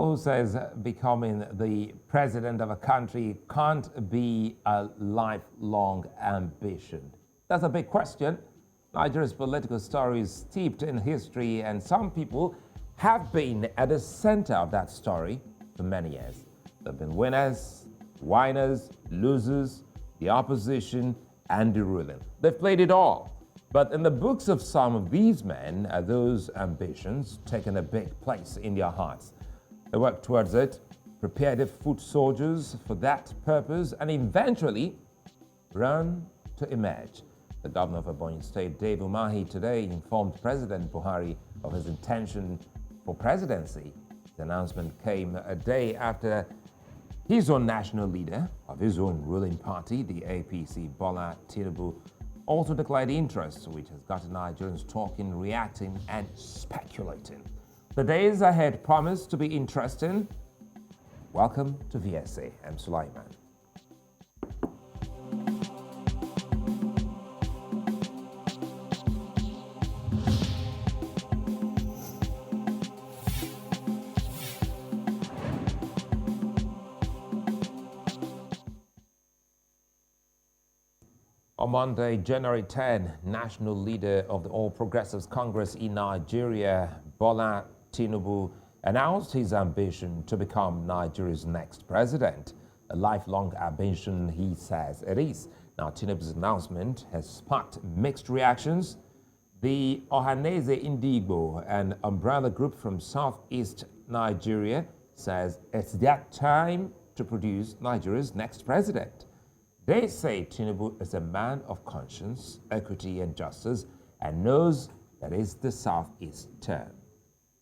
People who says becoming the president of a country can't be a lifelong ambition. That's a big question. Nigeria's political story is steeped in history, and some people have been at the center of that story for many years. There have been winners, whiners, losers, the opposition, and the ruling. They've played it all. But in the books of some of these men, are those ambitions taken a big place in their hearts. They worked towards it, prepared their foot soldiers for that purpose, and eventually ran to emerge. The governor of Ebonyi State, Dave Umahi, today informed President Buhari of his intention for presidency. The announcement came a day after his own national leader of his own ruling party, the APC, Bola Tinubu, also declared interest, which has gotten Nigerians talking, reacting, and speculating. The days ahead promise to be interesting. Welcome to VSA. I'm Sulaiman. On Monday, January 10, national leader of the All Progressives Congress in Nigeria, Bola Tinubu, announced his ambition to become Nigeria's next president. A lifelong ambition, he says it is. Now, Tinubu's announcement has sparked mixed reactions. The Ohanaeze Ndigbo, an umbrella group from southeast Nigeria, says it's their time to produce Nigeria's next president. They say Tinubu is a man of conscience, equity, and justice, and knows that it's the Southeast turn.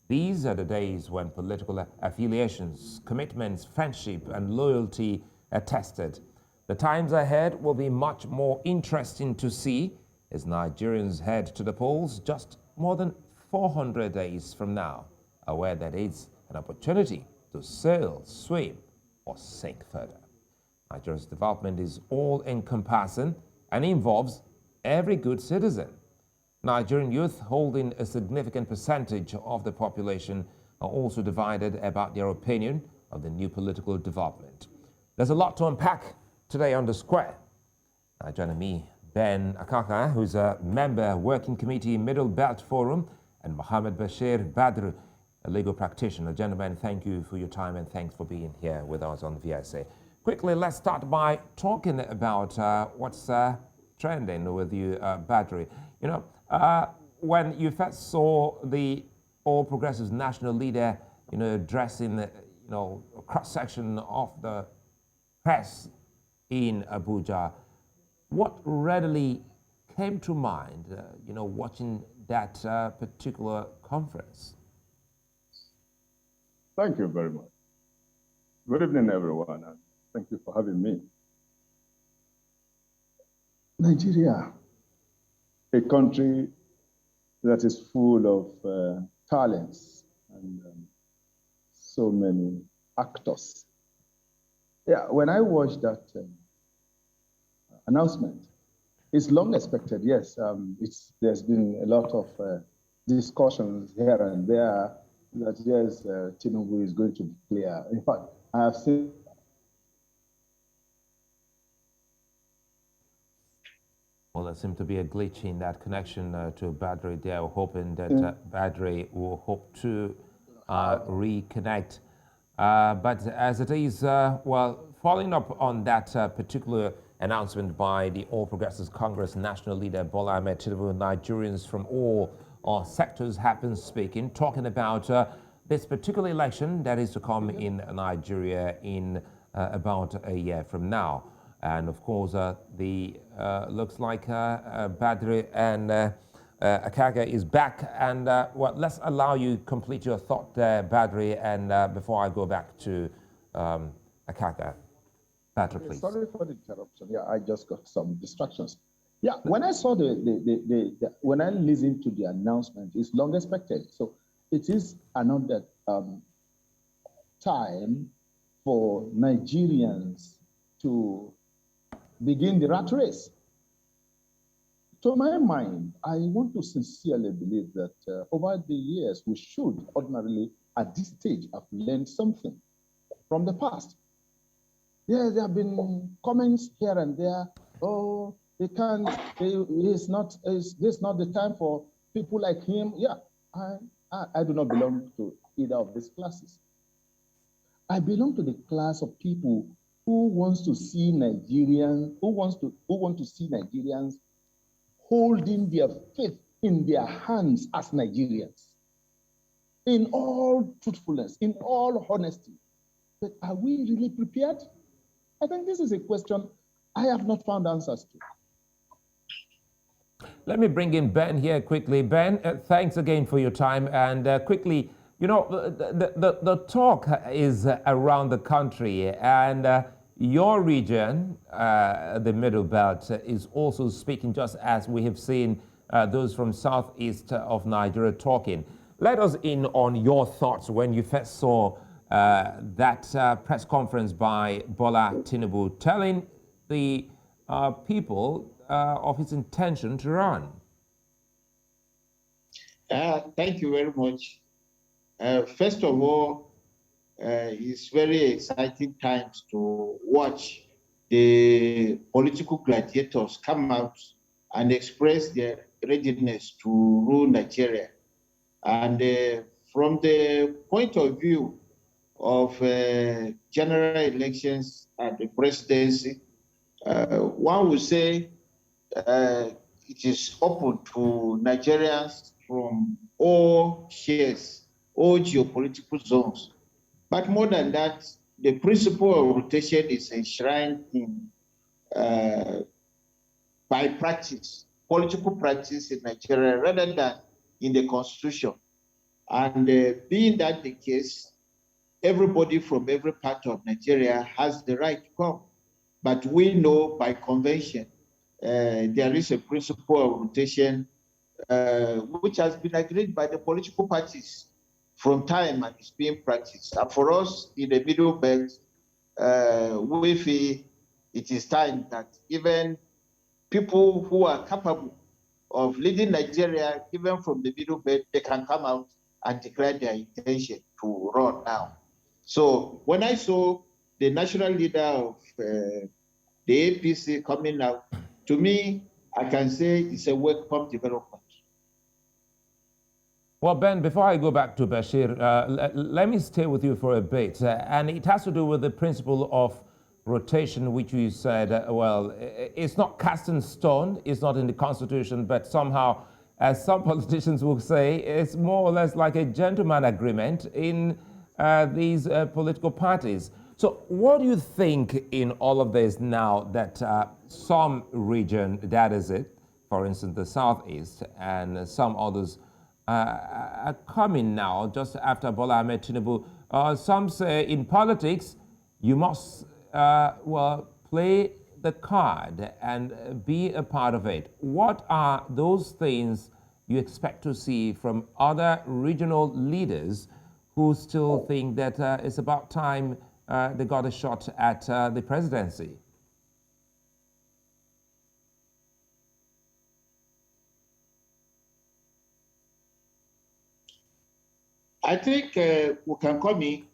These are the days when political affiliations, commitments, friendship, and loyalty are tested. The times ahead will be much more interesting to see as Nigerians head to the polls just more than 400 days from now, aware that it's an opportunity to sail, swim, or sink further. Nigeria's development is all-encompassing and involves every good citizen. Nigerian youth, holding a significant percentage of the population, are also divided about their opinion of the new political development. There's a lot to unpack today on The Square. Now joining me, Ben Akaakar, who's a member Working Committee Middle Belt Forum, and Mohammed Bashir Badr, a legal practitioner. Gentlemen, thank you for your time and thanks for being here with us on VSA. Quickly, let's start by talking about what's trending with you, Badr. You know, when you first saw the All Progressives national leader, addressing the, cross-section of the press in Abuja, what readily came to mind, watching that particular conference? Thank you very much. Good evening, everyone. Thank you for having me. Nigeria, a country that is full of talents and so many actors. Yeah, when I watched that announcement, it's long expected, yes. There's been a lot of discussions here and there that, yes, Tinubu is going to be clear. In fact, I have seen Well, there seemed to be a glitch in that connection to Badr there. We're hoping that Badr will hope to reconnect. But as it is, well, following up on that particular announcement by the All Progressives Congress national leader Bola Ahmed Tinubu, Nigerians from all sectors have been speaking, talking about this particular election that is to come in Nigeria in about a year from now. And of course, looks like Badr and Akaakar is back. And well, let's allow you complete your thought there, Badr, and before I go back to Akaakar. Badr, please. Sorry for the interruption. Yeah, I just got some distractions. Yeah, when I saw when I listened to the announcement, it's long expected. So it is another time for Nigerians to begin the rat race. To my mind, I want to sincerely believe that over the years, we should ordinarily at this stage, I've learned something from the past. Yeah, there have been comments here and there. Oh, this is not the time for people like him. Yeah, I do not belong to either of these classes. I belong to the class of people who want to see Nigerians holding their faith in their hands as Nigerians. In all truthfulness, in all honesty. But are we really prepared? I think this is a question I have not found answers to. Let me bring in Ben here quickly. Ben, thanks again for your time. And quickly, you know, the talk is around the country, and your region, the Middle Belt, is also speaking, just as we have seen those from southeast of Nigeria talking. Let us in on your thoughts when you first saw that press conference by Bola Tinubu telling the people of his intention to run. Thank you very much. First of all, it's very exciting times to watch the political gladiators come out and express their readiness to rule Nigeria. And from the point of view of general elections and the presidency, one would say it is open to Nigerians from all shares, all geopolitical zones. But more than that, the principle of rotation is enshrined in by practice, political practice in Nigeria, rather than in the constitution. And being that the case, everybody from every part of Nigeria has the right to come. But we know by convention, there is a principle of rotation which has been agreed by the political parties from time and is being practiced. And for us in the Middle Belt, we feel it is time that even people who are capable of leading Nigeria, even from the Middle Belt, they can come out and declare their intention to run now. So when I saw the national leader of the APC coming out, to me, I can say it's a welcome development. Well, Ben, before I go back to Bashir, let me stay with you for a bit. And it has to do with the principle of rotation, which you said, well, it's not cast in stone, it's not in the Constitution, but somehow, as some politicians will say, it's more or less like a gentleman agreement in these political parties. So what do you think in all of this now that some region, that is it, for instance, the Southeast, and some others are coming now just after Bola Tinubu? Some say in politics, you must, well, play the card and be a part of it. What are those things you expect to see from other regional leaders who still think that it's about time they got a shot at the presidency? I think we can come in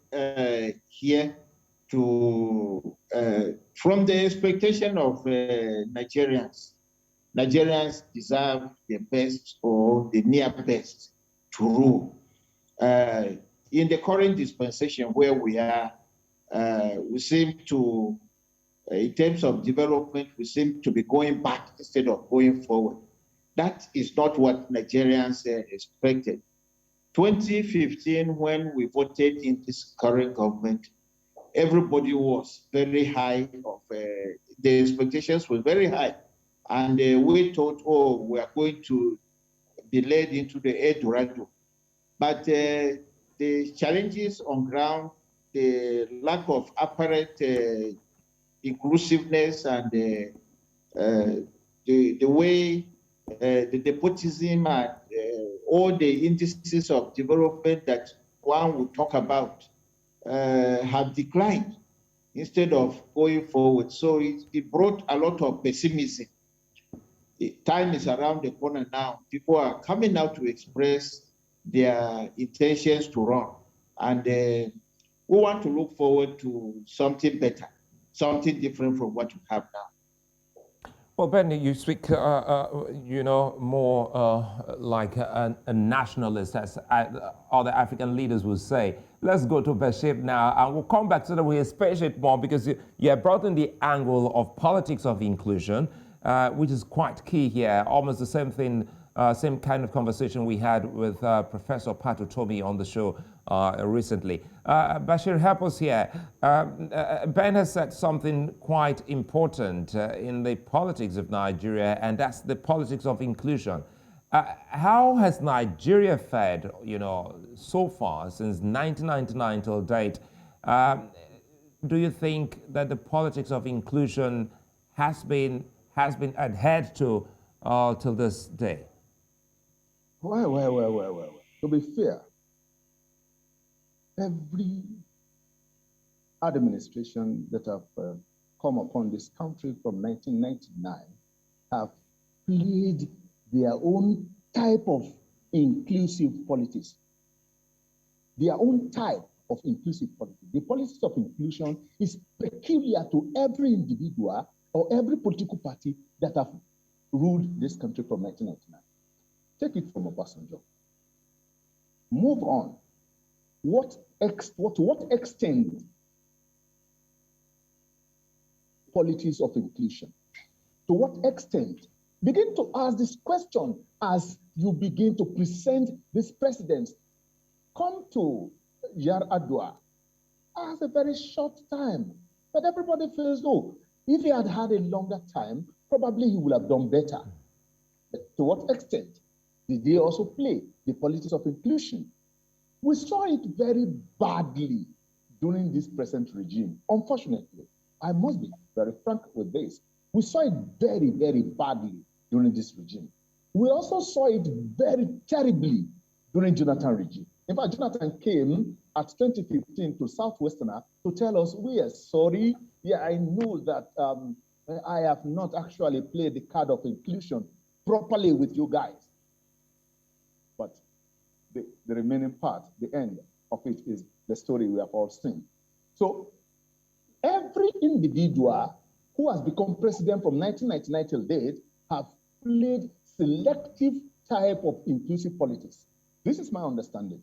here to, from the expectation of Nigerians. Nigerians deserve the best or the near best to rule. In the current dispensation where we are, we seem to, in terms of development, we seem to be going back instead of going forward. That is not what Nigerians expected. 2015, when we voted in this current government, everybody was very high of, the expectations were very high. And we thought, oh, we are going to be led into the El Dorado. But the challenges on ground, the lack of apparent inclusiveness and the way the nepotism and all the indices of development that one would talk about have declined instead of going forward. So it brought a lot of pessimism. Time is around the corner now. People are coming out to express their intentions to run. And we want to look forward to something better, something different from what we have now. Well, Ben, you speak, more like a nationalist, as other African leaders would say. Let's go to Bashir now, and we'll come back so that we space it more, because you have brought in the angle of politics of inclusion, which is quite key here. Almost the same thing, same kind of conversation we had with Professor Pato Tomi on the show recently. Bashir, help us here. Ben has said something quite important in the politics of Nigeria, and that's the politics of inclusion. How has Nigeria fared, so far since 1999 till date? Do you think that the politics of inclusion has been adhered to till this day? Well. To be fair, every administration that have come upon this country from 1999 have played their own type of inclusive politics. Their own type of inclusive politics. The politics of inclusion is peculiar to every individual or every political party that have ruled this country from 1999. Take it from Obasanjo. Move on. To what extent politics of inclusion? To what extent? Begin to ask this question as you begin to present this president. Come to Yar'Adua as a very short time, but everybody feels, oh, if he had had a longer time, probably he would have done better. But to what extent did they also play the politics of inclusion? We saw it very badly during this present regime. Unfortunately, I must be very frank with this. We saw it very, very badly during this regime. We also saw it very terribly during Jonathan regime. In fact, Jonathan came at 2015 to Southwesterner to tell us, we are sorry. Yeah, I know that I have not actually played the card of inclusion properly with you guys. But the remaining part, the end of it, is the story we have all seen. So every individual who has become president from 1999 till date have played selective type of inclusive politics. This is my understanding.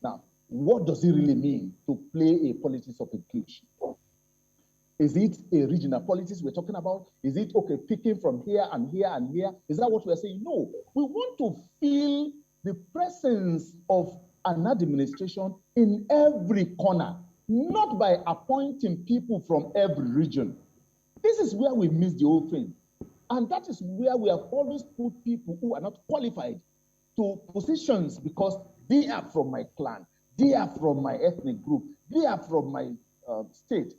Now, what does it really mean to play a politics of inclusion? Is it a regional politics we're talking about? Is it, okay, picking from here and here and here? Is that what we're saying? No, we want to feel the presence of an administration in every corner, not by appointing people from every region. This is where we miss the whole thing. And that is where we have always put people who are not qualified to positions because they are from my clan, they are from my ethnic group, they are from my state.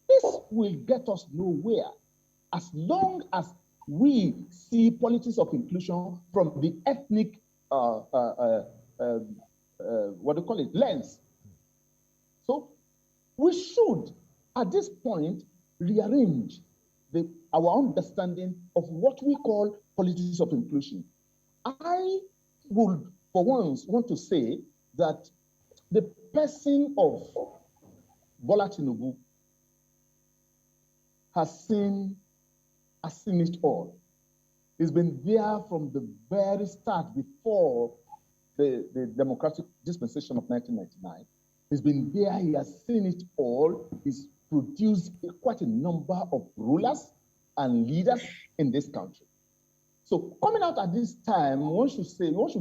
This will get us nowhere as long as we see politics of inclusion from the ethnic lens. So we should, at this point, rearrange our understanding of what we call politics of inclusion. I would, for once, want to say that the person of Bola Tinubu has seen it all. He's been there from the very start, before the democratic dispensation of 1999. He's been there, he has seen it all. He's produced quite a number of rulers and leaders in this country. So coming out at this time, one should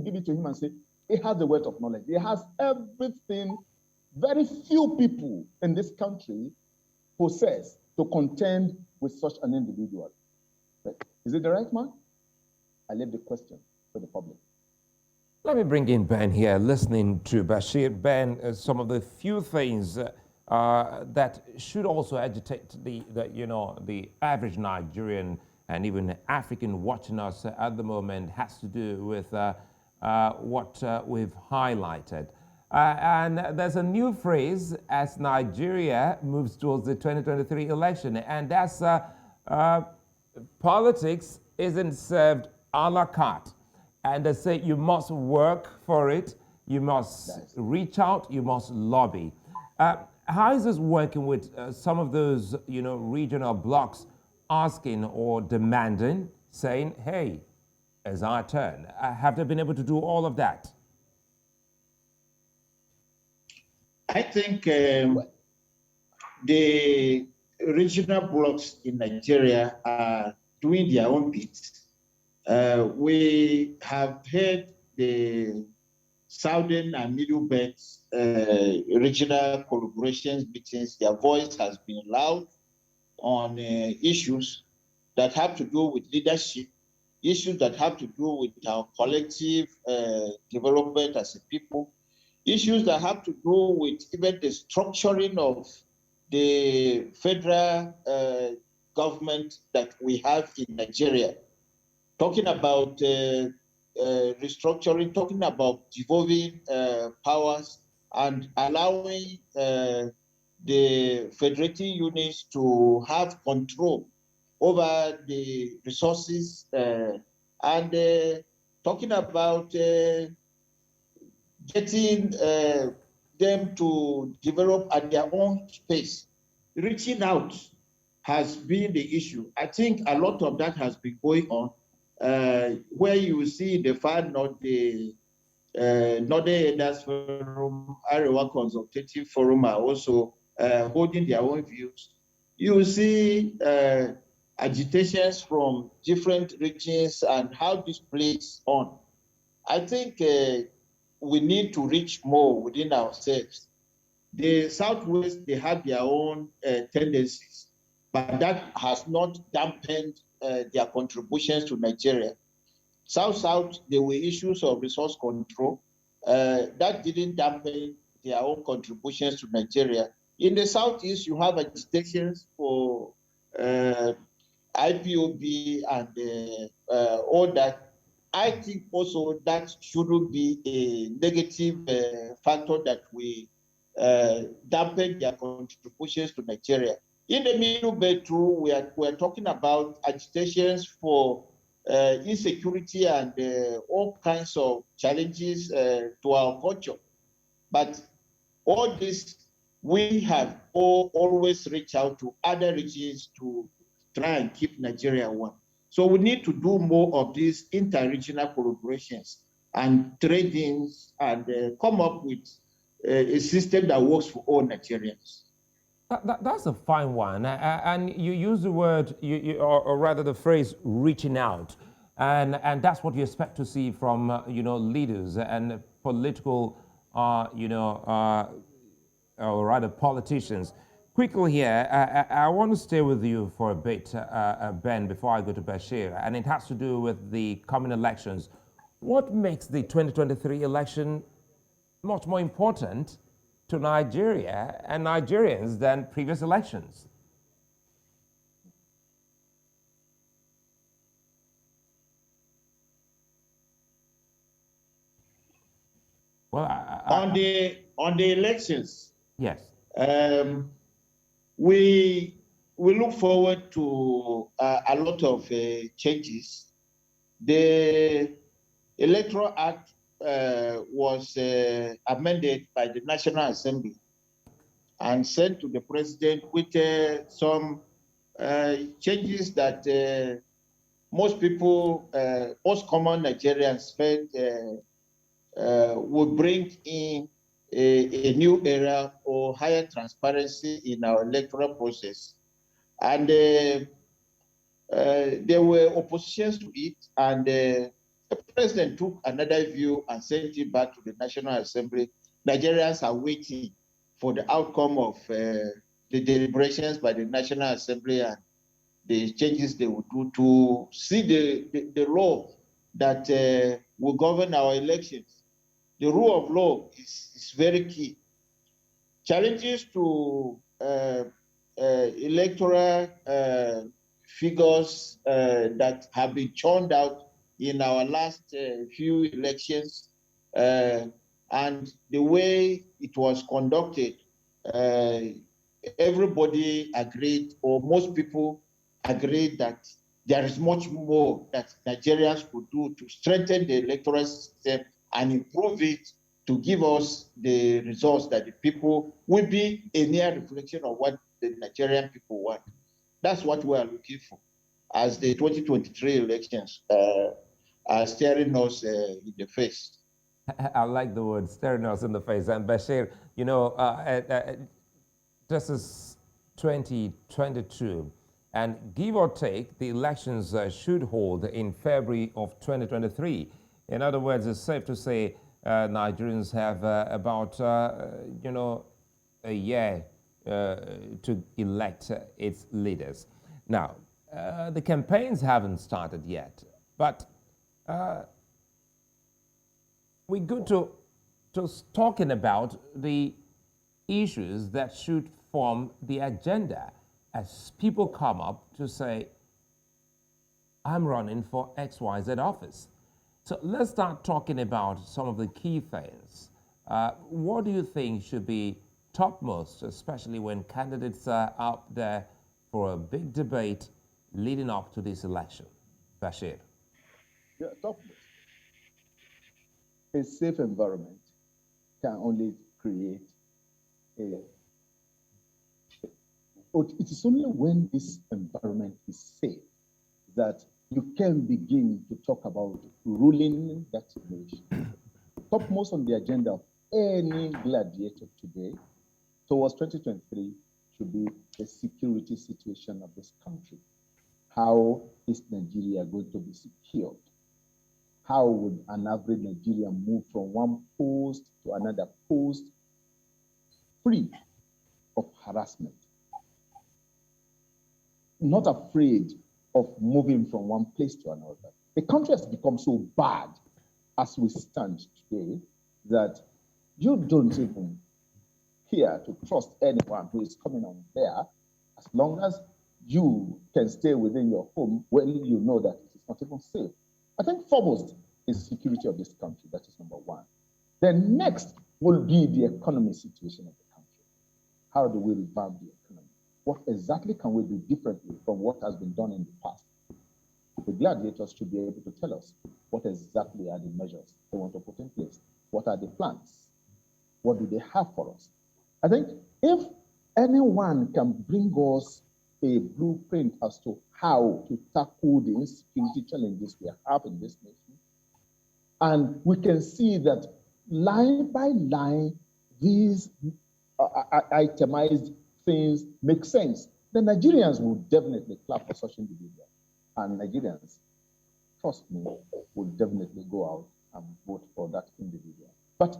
give it to him and say, he has the wealth of knowledge. He has everything very few people in this country possess to contend with such an individual. But is it the right man? I leave the question to the public. Let me bring in Ben here, listening to Bashir. Ben, some of the few things that should also agitate the average Nigerian and even African watching us at the moment has to do with what we've highlighted. And there's a new phrase as Nigeria moves towards the 2023 election, and that's politics isn't served a la carte. And they say you must work for it, You must Nice. reach out, you must lobby. How is this working with some of those, regional blocs asking or demanding, saying, hey, it's our turn? Have they been able to do all of that? I think the regional blocs in Nigeria are doing their own bits. We have heard the Southern and Middle Belt regional collaboration meetings. Their voice has been loud on issues that have to do with leadership, issues that have to do with our collective development as a people, issues that have to do with even the structuring of the federal government that we have in Nigeria. Talking about restructuring, talking about devolving powers and allowing the federating units to have control over the resources and talking about getting them to develop at their own pace. Reaching out has been the issue. I think a lot of that has been going on, where you see the far north, the Northern Elders Forum, Arewa Consultative Forum are also holding their own views. You see agitations from different regions and how this plays on. I think we need to reach more within ourselves. The Southwest, they have their own tendencies, but that has not dampened their contributions to Nigeria. South, there were issues of resource control. That didn't dampen their own contributions to Nigeria. In the Southeast, you have agitations for IPOB and all that. I think also that shouldn't be a negative factor that we dampen their contributions to Nigeria. In the Middle Belt, we are talking about agitations for insecurity and all kinds of challenges to our culture. But all this, we have always reached out to other regions to try and keep Nigeria one. So we need to do more of these inter-regional collaborations and trade-ins and come up with a system that works for all Nigerians. That's a fine one. And you use the word, or rather the phrase, reaching out. And that's what you expect to see from, leaders and political, or rather politicians. Quickly here, I want to stay with you for a bit, Ben, before I go to Bashir. And it has to do with the coming elections. What makes the 2023 election much more important to Nigeria and Nigerians than previous elections? Well, on the elections, yes, we look forward to a lot of changes. The Electoral Act was amended by the National Assembly and sent to the president with some changes that most people, most common Nigerians felt would bring in a new era or higher transparency in our electoral process. And there were oppositions to it, and the president took another view and sent it back to the National Assembly. Nigerians are waiting for the outcome of the deliberations by the National Assembly and the changes they will do to see the law that will govern our elections. The rule of law is very key. Challenges to electoral figures that have been churned out in our last few elections and the way it was conducted, everybody agreed, or most people agreed, that there is much more that Nigerians could do to strengthen the electoral system and improve it to give us the results that the people will be a near reflection of what the Nigerian people want. That's what we are looking for, as the 2023 elections are staring us in the face. I like the word staring us in the face. And Bashir, you know, this is 2022, and give or take, the elections should hold in February of 2023. In other words, it's safe to say Nigerians have about, you know, a year to elect its leaders. Now, the campaigns haven't started yet, but we're good to talking about the issues that should form the agenda as people come up to say, I'm running for XYZ office. So let's start talking about some of the key things. What do you think should be topmost, especially when candidates are out there for a big debate leading up to this election? Bashir. Yeah, topmost. A safe environment can only create a. It is only when this environment is safe that you can begin to talk about ruling that nation. Topmost on the agenda of any gladiator today towards 2023 should be the security situation of this country. How is Nigeria going to be secured? How would an average Nigerian move from one post to another post free of harassment? Not afraid of moving from one place to another. The country has become so bad as we stand today that you don't even care to trust anyone who is coming on there as long as you can stay within your home when you know that it is not even safe. I think foremost is security of this country. That is number one. Then next will be the economy situation of the country. How do we revamp the economy? What exactly can we do differently from what has been done in the past? The gladiators should be able to tell us what exactly are the measures they want to put in place. What are the plans? What do they have for us? I think if anyone can bring us a blueprint as to how to tackle the insecurity challenges we have in this nation, and we can see that line by line, these itemized things make sense, then Nigerians will definitely clap for such individuals. And Nigerians, trust me, will definitely go out and vote for that individual. But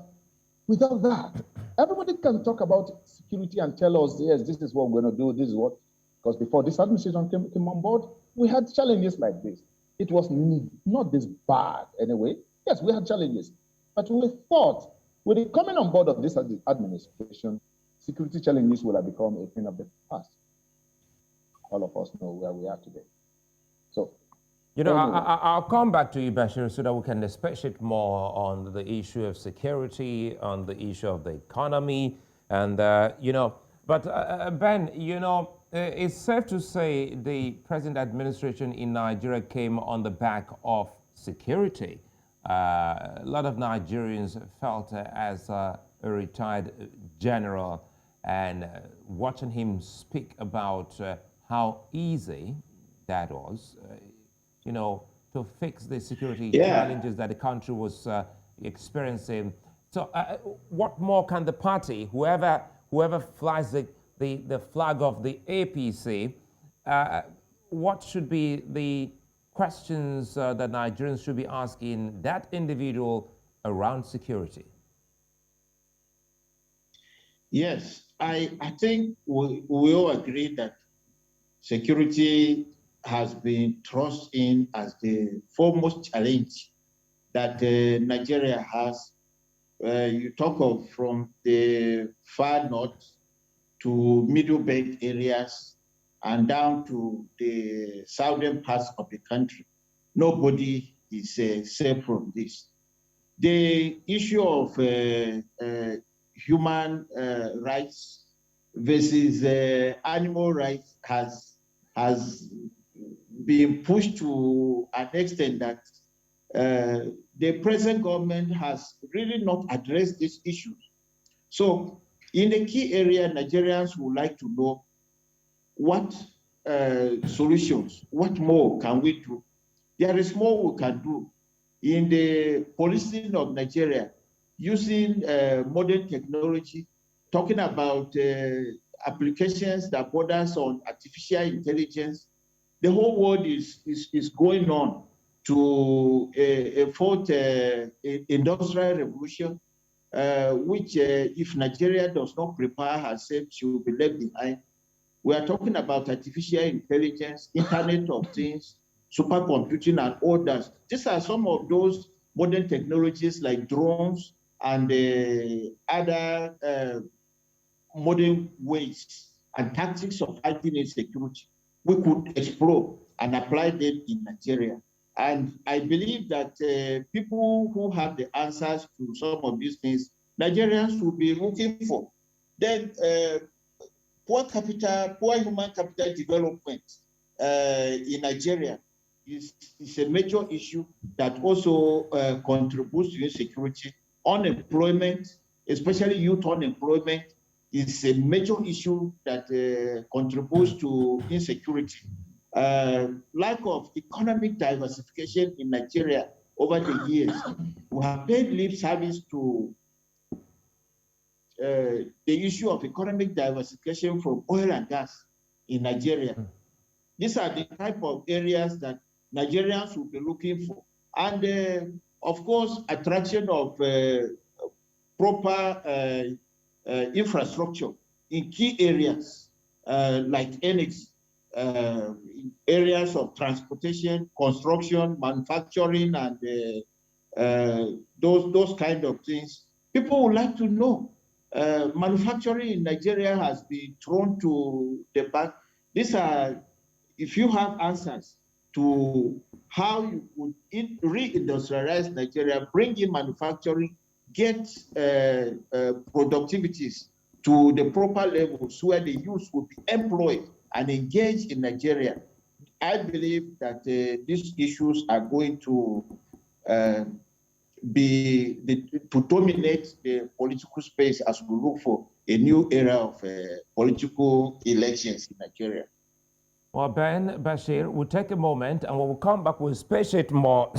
without that, everybody can talk about security and tell us, yes, this is what we're going to do, this is what, because before this administration came on board, we had challenges like this. It was not this bad anyway. Yes, we had challenges, but we thought with the coming on board of this administration, security challenges will have become a thing of the past. All of us know where we are today. So, you know, anyway. I'll come back to you, Bashir, so that we can expatiate more on the issue of security, on the issue of the economy, and, you know, but Ben, you know, it's safe to say the present administration in Nigeria came on the back of security. A lot of Nigerians felt as a retired general, and watching him speak about how easy that was, you know, to fix the security challenges that the country was experiencing. So what more can the party, whoever flies the flag of the APC, what should be the questions that Nigerians should be asking that individual around security? Yes, I think we all agree that security has been thrust in as the foremost challenge that Nigeria has. You talk of from the far north to middle belt areas and down to the southern parts of the country. Nobody is safe from this. The issue of human rights versus animal rights has been pushed to an extent that the present government has really not addressed these issues. So in the key area, Nigerians would like to know what solutions, what more can we do? There is more we can do in the policing of Nigeria, using modern technology, talking about applications that borders on artificial intelligence. The whole world is going on to a fourth industrial revolution, which if Nigeria does not prepare herself, she will be left behind. We are talking about artificial intelligence, Internet of Things, supercomputing, and others. These are some of those modern technologies like drones and other modern ways and tactics of fighting insecurity. We could explore and apply them in Nigeria. And I believe that people who have the answers to some of these things, Nigerians will be looking for. Then poor human capital development in Nigeria is a major issue that also contributes to insecurity. Unemployment, especially youth unemployment, is a major issue that contributes to insecurity. Lack of economic diversification in Nigeria over the years. We have paid lip service to the issue of economic diversification from oil and gas in Nigeria. These are the type of areas that Nigerians will be looking for. And of course, attraction of proper infrastructure in key areas like energy, in areas of transportation, construction, manufacturing, and those kind of things. People would like to know. Manufacturing in Nigeria has been thrown to the back. These are, if you have answers to how you could reindustrialize Nigeria, bring in manufacturing, get productivities to the proper levels where the youth will be employed and engaged in Nigeria, I believe that these issues are going to to dominate the political space as we look for a new era of political elections in Nigeria. Well, Ben, Bashir, we'll take a moment and when we come back, we'll speciate more,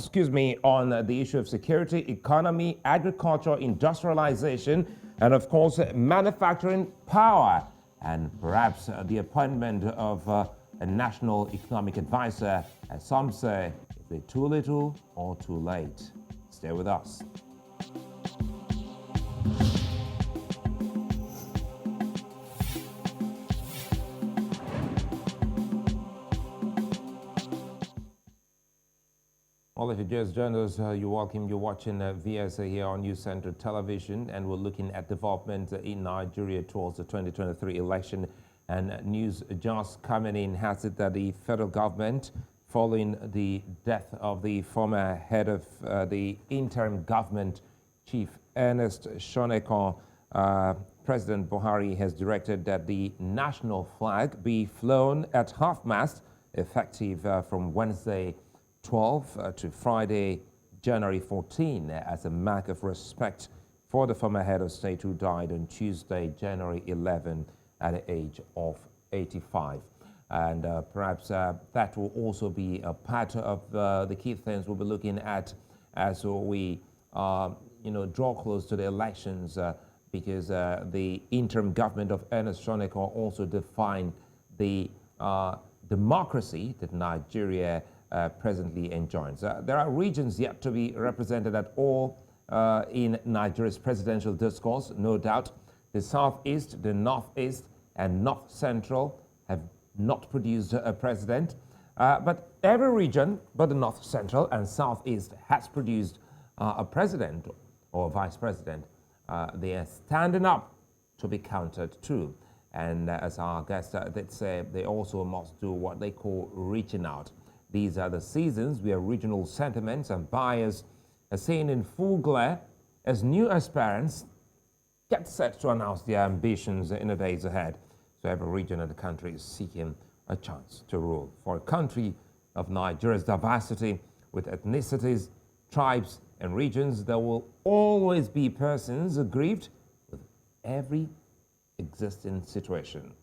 on the issue of security, economy, agriculture, industrialization, and of course, manufacturing power, and perhaps the appointment of a national economic advisor, as some say, is it too little or too late? Stay with us. Well, if you just joined us, you're welcome. You're watching VSA here on News Center Television, and we're looking at developments in Nigeria towards the 2023 election. And news just coming in has it that the federal government, following the death of the former head of the interim government, Chief Ernest Shonekan, President Buhari has directed that the national flag be flown at half-mast, effective from Wednesday 12 to Friday, January 14, as a mark of respect for the former head of state who died on Tuesday, January 11, at the age of 85. And perhaps that will also be a part of the key things we'll be looking at as we draw close to the elections, because the interim government of Ernest Shonekan also defined the democracy that Nigeria presently enjoys. There are regions yet to be represented at all in Nigeria's presidential discourse, no doubt. The Southeast, the Northeast, and North Central have not produced a president, but every region but the North Central and Southeast has produced a president or vice president. They are standing up to be counted too. And as our guest did say, they also must do what they call reaching out. These are the seasons where regional sentiments and bias are seen in full glare as new aspirants get set to announce their ambitions in the days ahead. So every region of the country is seeking a chance to rule. For a country of Nigeria's diversity, with ethnicities tribes, and regions, there will always be persons aggrieved with every existing situation.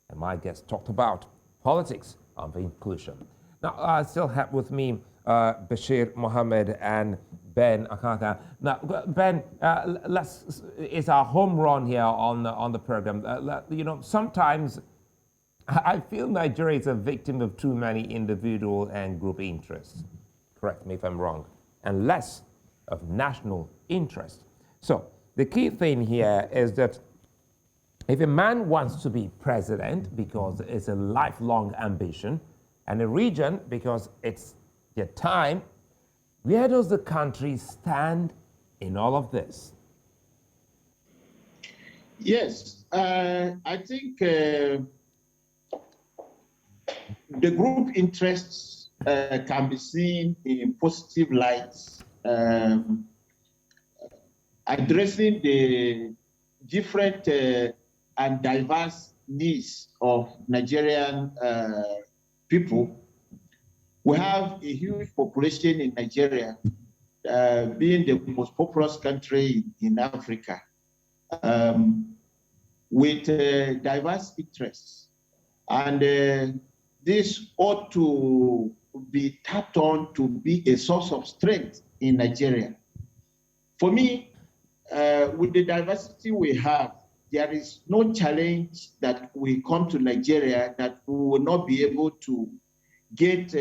And my guest talked about politics of inclusion. Now, I still have with me Bashir, Mohammed, and Ben Akaakar. Now, Ben, it's our home run here on the program. You know, sometimes I feel Nigeria is a victim of too many individual and group interests. Correct me if I'm wrong. And less of national interest. So the key thing here is that if a man wants to be president because it's a lifelong ambition, and a region because it's their time, where does the country stand in all of this? Yes, I think the group interests can be seen in positive lights, addressing the different and diverse needs of Nigerian people. We have a huge population in Nigeria, being the most populous country in Africa, with diverse interests. And this ought to be tapped on to be a source of strength in Nigeria. For me, with the diversity we have, there is no challenge that we come to Nigeria that we will not be able to get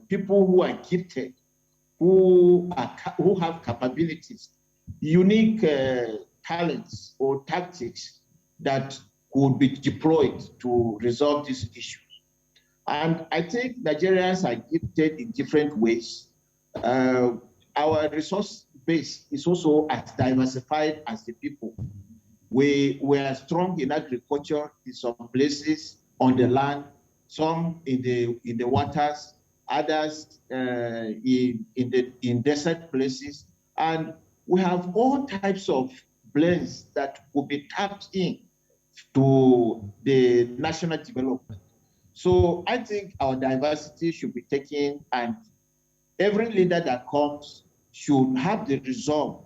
people who are gifted, who have capabilities, unique talents or tactics that could be deployed to resolve these issues. And I think Nigerians are gifted in different ways. Our resource base is also as diversified as the people. We are strong in agriculture in some places, on the land, some in the waters, others in desert places, and we have all types of blends that could be tapped in to the national development. So I think our diversity should be taken, and every leader that comes should have the resolve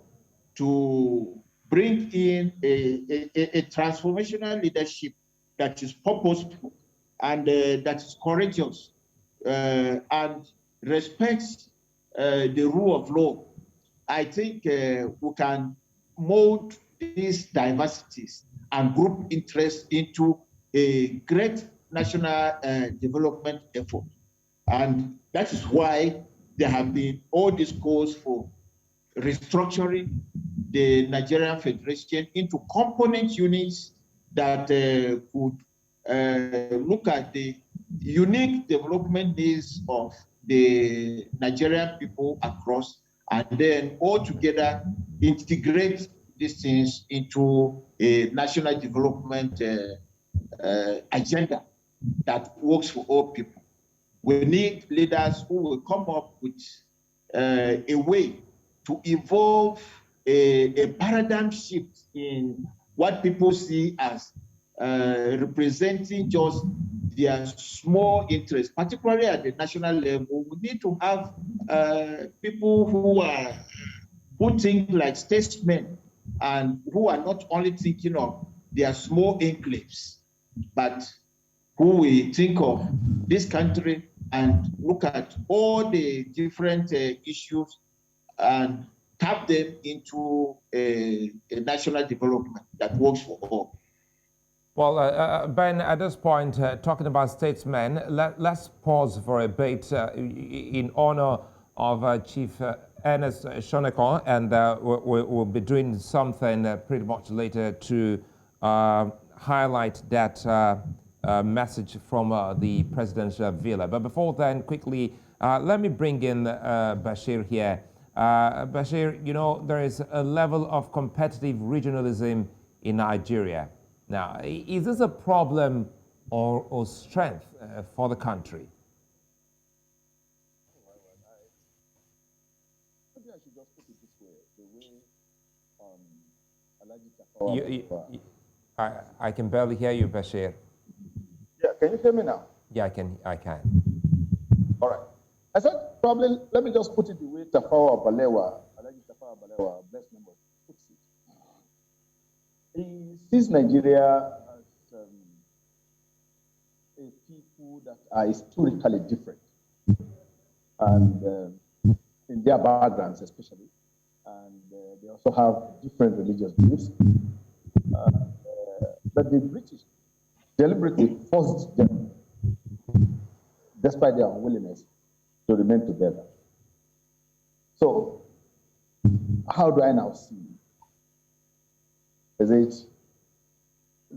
to bring in a transformational leadership that is purposeful and that is courageous and respects the rule of law. I think we can mold these diversities and group interests into a great national development effort. And that is why there have been all these calls for restructuring the Nigerian Federation into component units that could look at the unique development needs of the Nigerian people across, and then all together integrate these things into a national development agenda that works for all people. We need leaders who will come up with a way to evolve a paradigm shift in what people see as representing just their small interests, particularly at the national level. We need to have people who think like statesmen and who are not only thinking of their small enclaves, but who will think of this country and look at all the different issues and tap them into a national development that works for all. Well, Ben, at this point, talking about statesmen, let's pause for a bit in honor of Chief Ernest Shonekan, and we'll be doing something pretty much later to highlight that message from the presidential villa. But before then, quickly, let me bring in Bashir here. Bashir, you know, there is a level of competitive regionalism in Nigeria. Now, is this a problem or strength for the country? Maybe I should just put it this way, the way I can barely hear you, Bashir. Yeah, can you hear me now? Yeah, I can. All right. I said, probably, let me just put it the way Tafawa Balewa, best member, puts it. He sees Nigeria as a people that are historically different, and in their backgrounds especially, and they also have different religious beliefs. But the British deliberately forced them, despite their unwillingness, to remain together. So, how do I now see? Is it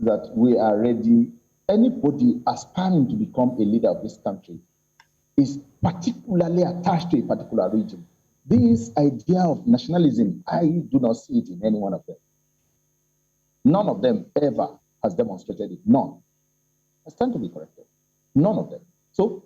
that we are ready? Anybody aspiring to become a leader of this country is particularly attached to a particular region. This idea of nationalism, I do not see it in any one of them. None of them ever has demonstrated it. None. I stand to be corrected. None of them. So,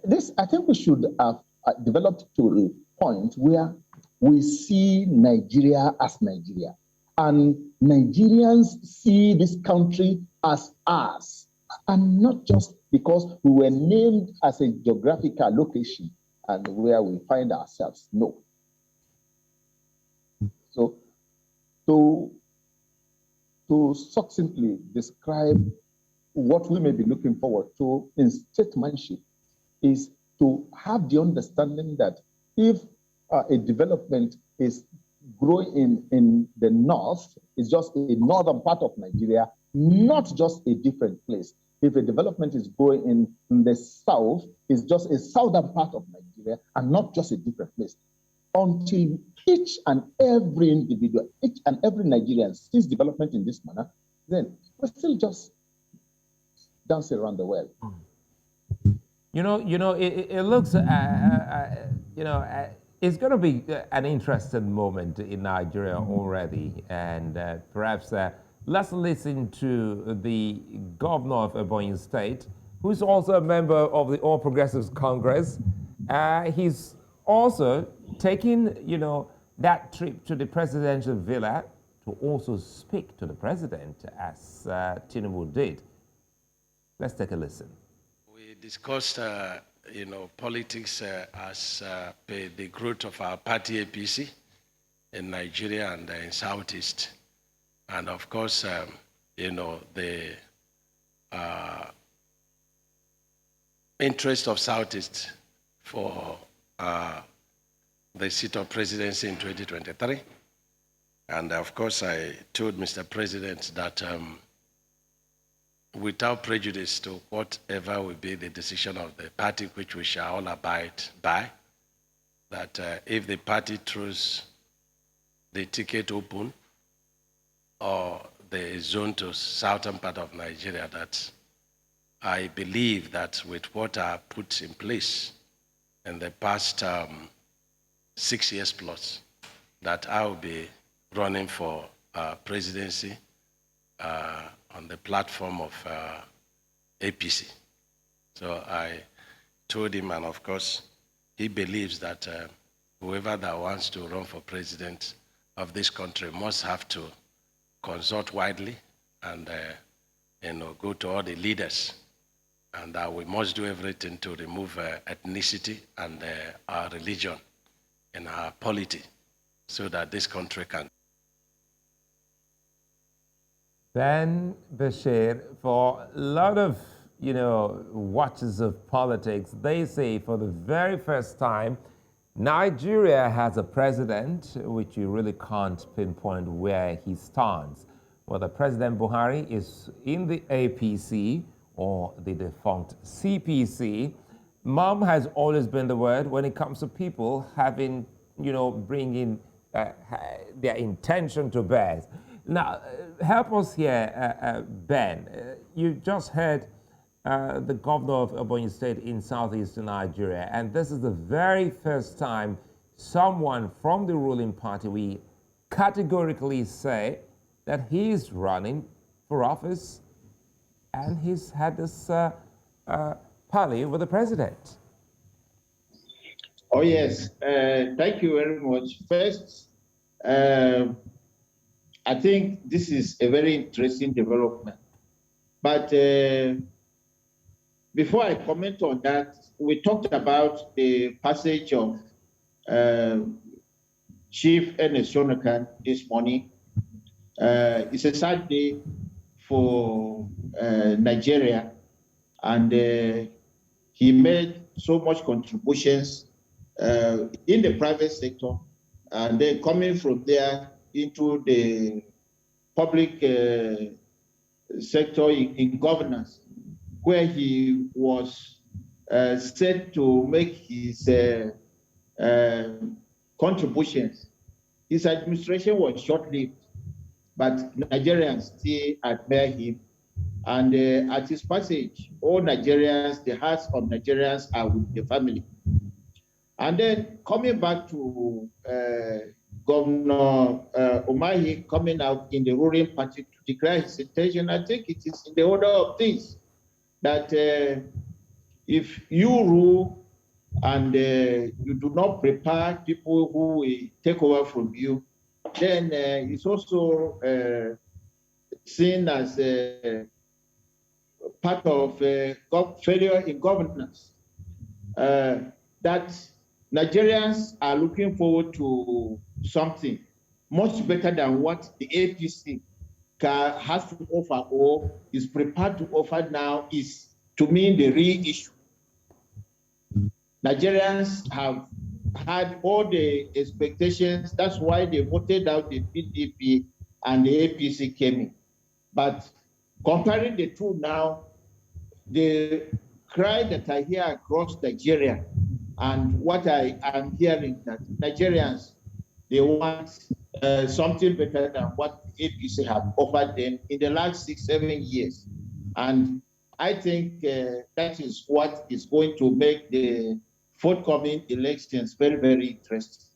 this, I think we should have developed to a point where we see Nigeria as Nigeria. And Nigerians see this country as us. And not just because we were named as a geographical location and where we find ourselves. No. So, to succinctly describe what we may be looking forward to in statesmanship is to have the understanding that if a development is growing in the north, it's just a northern part of Nigeria, not just a different place. If a development is growing in the south, it's just a southern part of Nigeria and not just a different place. Until each and every individual, each and every Nigerian sees development in this manner, then we're still just dancing around the world. It looks, it's going to be an interesting moment in Nigeria already, and perhaps let's listen to the governor of Ebonyi State, who's also a member of the All Progressives Congress. He's also taking, that trip to the presidential villa to also speak to the president, as Tinubu did. Let's take a listen. We discussed, politics as per the growth of our party APC in Nigeria and in Southeast. And of course, the interest of Southeast for the seat of presidency in 2023. And of course, I told Mr. President that without prejudice to whatever will be the decision of the party, which we shall all abide by, that if the party throws the ticket open or the zone to southern part of Nigeria, that I believe that with what I put in place in the past 6 years plus, that I will be running for presidency on the platform of APC. So I told him, and of course, he believes that whoever that wants to run for president of this country must have to consult widely and go to all the leaders, and we must do everything to remove ethnicity and our religion in our polity, so that this country can. Ben Bashir, for a lot of, watchers of politics, they say for the very first time, Nigeria has a president, which you really can't pinpoint where he stands. Whether President Buhari is in the APC or the defunct CPC, mom has always been the word when it comes to people having, bringing their intention to bear. Now, help us here, Ben. You just heard the governor of Ebonyi State in southeastern Nigeria, and this is the very first time someone from the ruling party we categorically say that he is running for office and he's had this parley with the president. Oh, yes. Thank you very much. First, I think this is a very interesting development. But before I comment on that, we talked about the passage of Chief Ernest Shonakan this morning. It's a sad day for Nigeria, and he made so much contributions in the private sector, and then coming from there into the public sector in governance, where he was set to make his contributions. His administration was short-lived, but Nigerians still admire him. And at his passage, all Nigerians, the hearts of Nigerians are with the family. And then coming back to Governor Umahi coming out in the ruling party to declare his intention, I think it is in the order of things that if you rule and you do not prepare people who will take over from you, then it's also seen as part of failure in governance. That Nigerians are looking forward to something much better than what the APC has to offer or is prepared to offer now is, to me, the real issue. Nigerians have had all the expectations. That's why they voted out the PDP and the APC came in. But comparing the two now, the cry that I hear across Nigeria and what I am hearing that Nigerians, they want something better than what APC have offered them in the last 6-7 years. And I think that is what is going to make the forthcoming elections very, very interesting.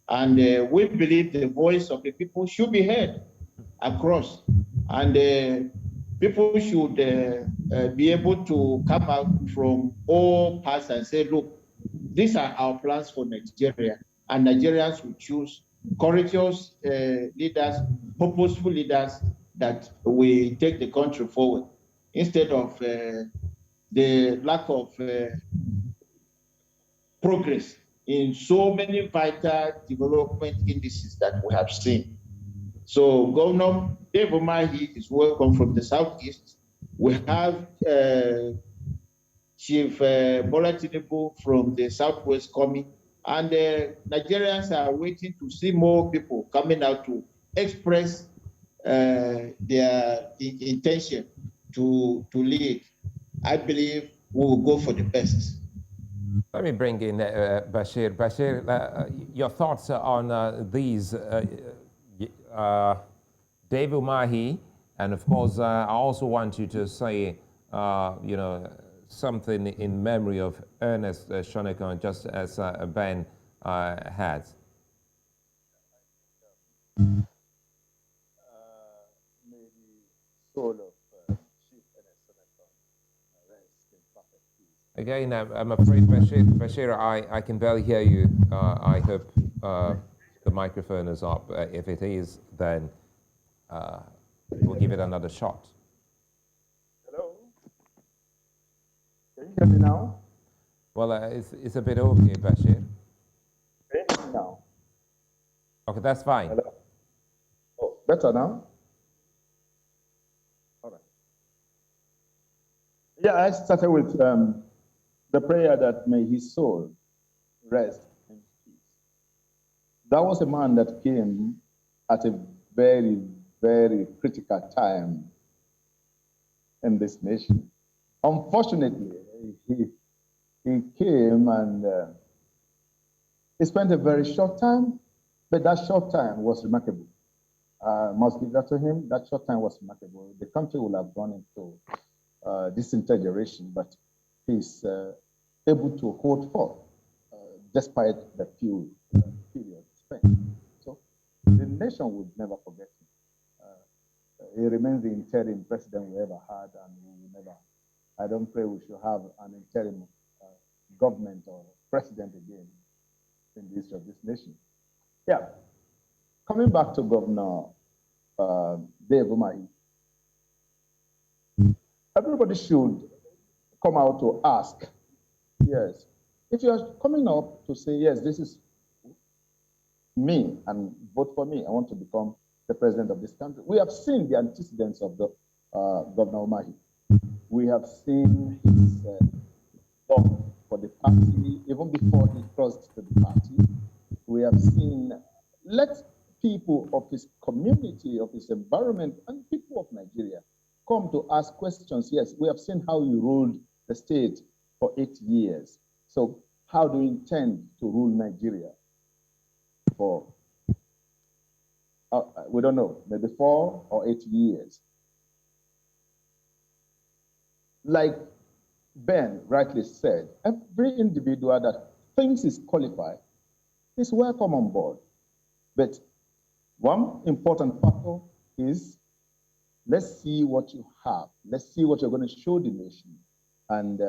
And we believe the voice of the people should be heard across. And people should be able to come out from all parts and say, look, these are our plans for Nigeria. And Nigerians will choose courageous leaders, purposeful leaders that will take the country forward instead of the lack of progress in so many vital development indices that we have seen. So Governor Dave Umahi is welcome from the Southeast. We have Chief Bola Tinubu from the Southwest coming, and Nigerians are waiting to see more people coming out to express their intention to lead. I believe we will go for the best. Let me bring in Bashir. Bashir, your thoughts on these, Dave Umahi, and of course, I also want you to say, something in memory of Ernest Shonakan, just as Ben has. May the soul of Chief Ernest Shonakan rest in perfect peace. Again, I'm afraid, Bashir, I can barely hear you. I hope the microphone is up. If it is, then we'll give it another shot. Hello? Can you hear me now? Well, it's a bit okay, Bashir. Can you hear me now? Okay, that's fine. Hello? Oh, better now? All right. Yeah, I started with the prayer that may his soul rest in peace. That was a man that came at a very, very critical time in this nation. Unfortunately, he came and he spent a very short time, but that short time was remarkable. I must give that to him. That short time was remarkable. The country would have gone into disintegration, but he's able to hold forth despite the few period spent. So the nation would never forget him. He remains the interim president we ever had, and we will never. I don't pray we should have an interim government or president again in the history of this nation. Yeah. Coming back to Governor Dave Umahi, everybody should come out to ask, yes, if you're coming up to say, yes, this is me and vote for me, I want to become the president of this country. We have seen the antecedents of the Governor Umahi. We have seen his love for the party, even before he crossed to the party. We have seen, let people of his community, of his environment, and people of Nigeria come to ask questions. Yes, we have seen how you ruled the state for 8 years. So how do you intend to rule Nigeria for, we don't know, maybe 4 or 8 years? Like Ben rightly said, every individual that thinks is qualified is welcome on board. But one important factor is, let's see what you have. Let's see what you're going to show the nation. And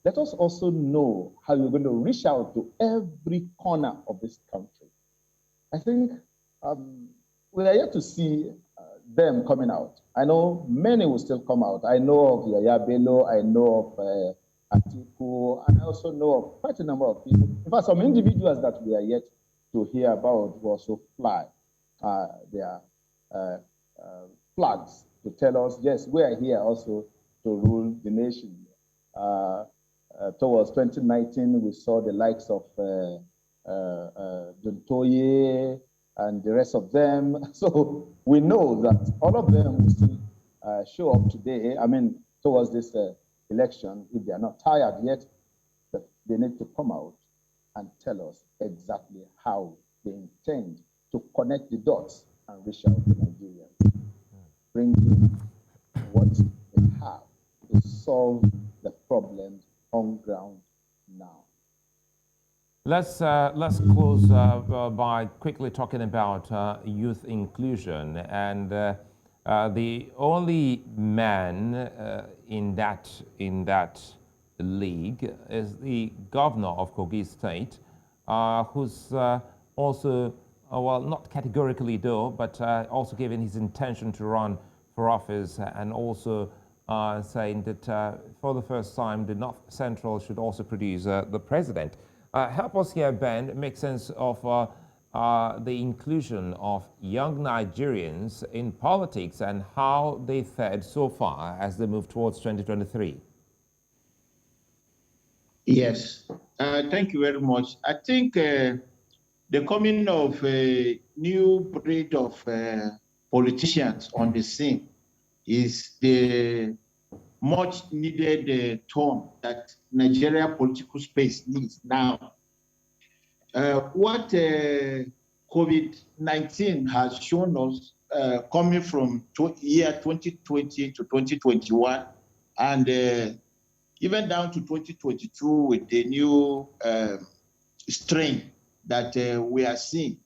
let us also know how you're going to reach out to every corner of this country. I think we are yet to see them coming out. I know many will still come out. I know of Yaya Bello, I know of Atiku, and I also know of quite a number of people. In fact, some individuals that we are yet to hear about will also fly their flags to tell us, yes, we are here also to rule the nation. Towards 2019, we saw the likes of Juntoye and the rest of them. So we know that all of them will still show up today. I mean, towards this election, if they are not tired yet, but they need to come out and tell us exactly how they intend to connect the dots and reach out to Nigerians, bringing what they have to solve the problems on ground now. Let's close by quickly talking about youth inclusion, and the only man in that league is the governor of Kogi State, who's also, well, not categorically though, but also given his intention to run for office, and also saying that for the first time the North Central should also produce the president. Help us here, Ben, make sense of the inclusion of young Nigerians in politics and how they fared so far as they move towards 2023. Yes, thank you very much. I think the coming of a new breed of politicians on the scene is the much needed tone that Nigeria political space needs now. What COVID-19 has shown us, coming from year 2020 to 2021, and even down to 2022 with the new strain that we are seeing,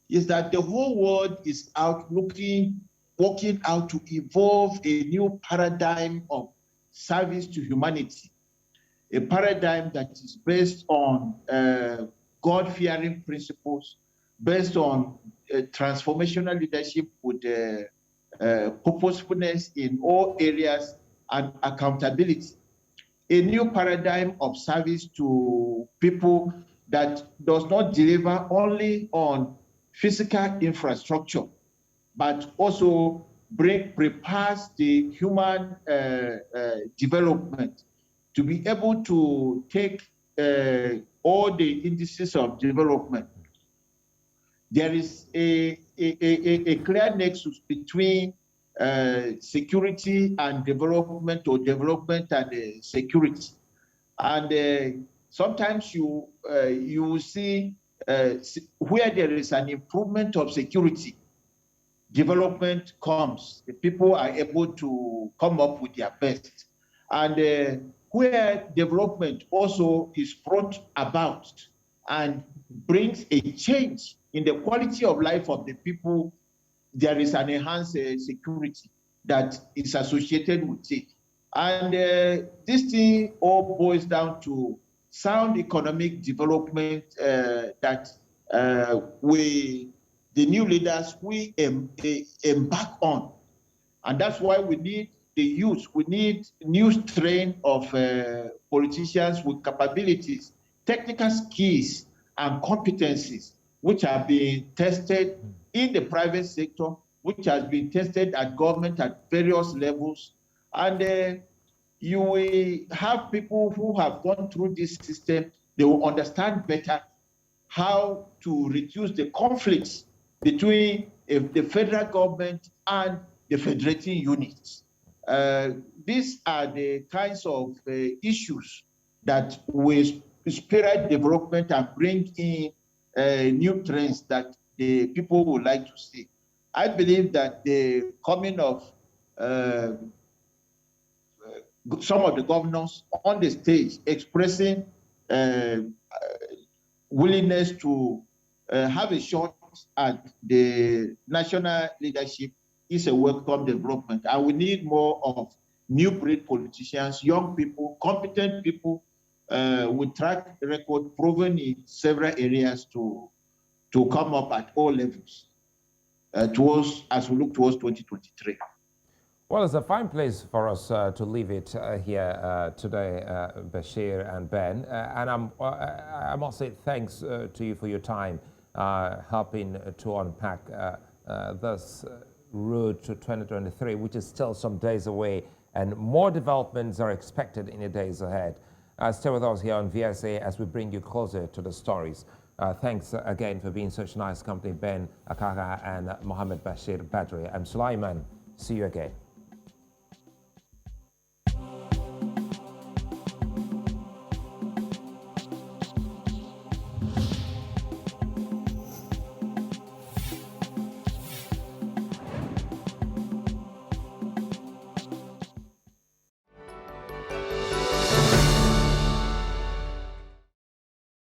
is that the whole world is out working out to evolve a new paradigm of service to humanity, a paradigm that is based on God-fearing principles, based on transformational leadership with purposefulness in all areas and accountability. A new paradigm of service to people that does not deliver only on physical infrastructure, but also prepares the human development to be able to take all the indices of development. There is a clear nexus between security and development, or development and security. And sometimes you will see where there is an improvement of security, development comes. The people are able to come up with their best. And where development also is brought about and brings a change in the quality of life of the people, there is an enhanced security that is associated with it. And this thing all boils down to sound economic development that the new leaders, we embark on. And that's why we need the youth. We need new strain of politicians with capabilities, technical skills, and competencies, which are being tested in the private sector, which has been tested at government at various levels. And you will have people who have gone through this system. They will understand better how to reduce the conflicts between the federal government and the federating units. These are the kinds of issues that will spirit development and bring in new trends that the people would like to see. I believe that the coming of some of the governors on the stage expressing willingness to have a shot at the national leadership is a welcome development. And we need more of new breed politicians, young people, competent people with track record proven in several areas to come up at all levels as we look towards 2023. Well, it's a fine place for us to leave it here today, Bashir and Ben. And I must say thanks to you for your time helping to unpack this road to 2023, which is still some days away, and more developments are expected in the days ahead. Stay with us here on VSA as we bring you closer to the stories. Thanks again for being such nice company, Ben, Akaakar, and Mohammed, Bashir, Badr. I'm Sulaiman. See you again.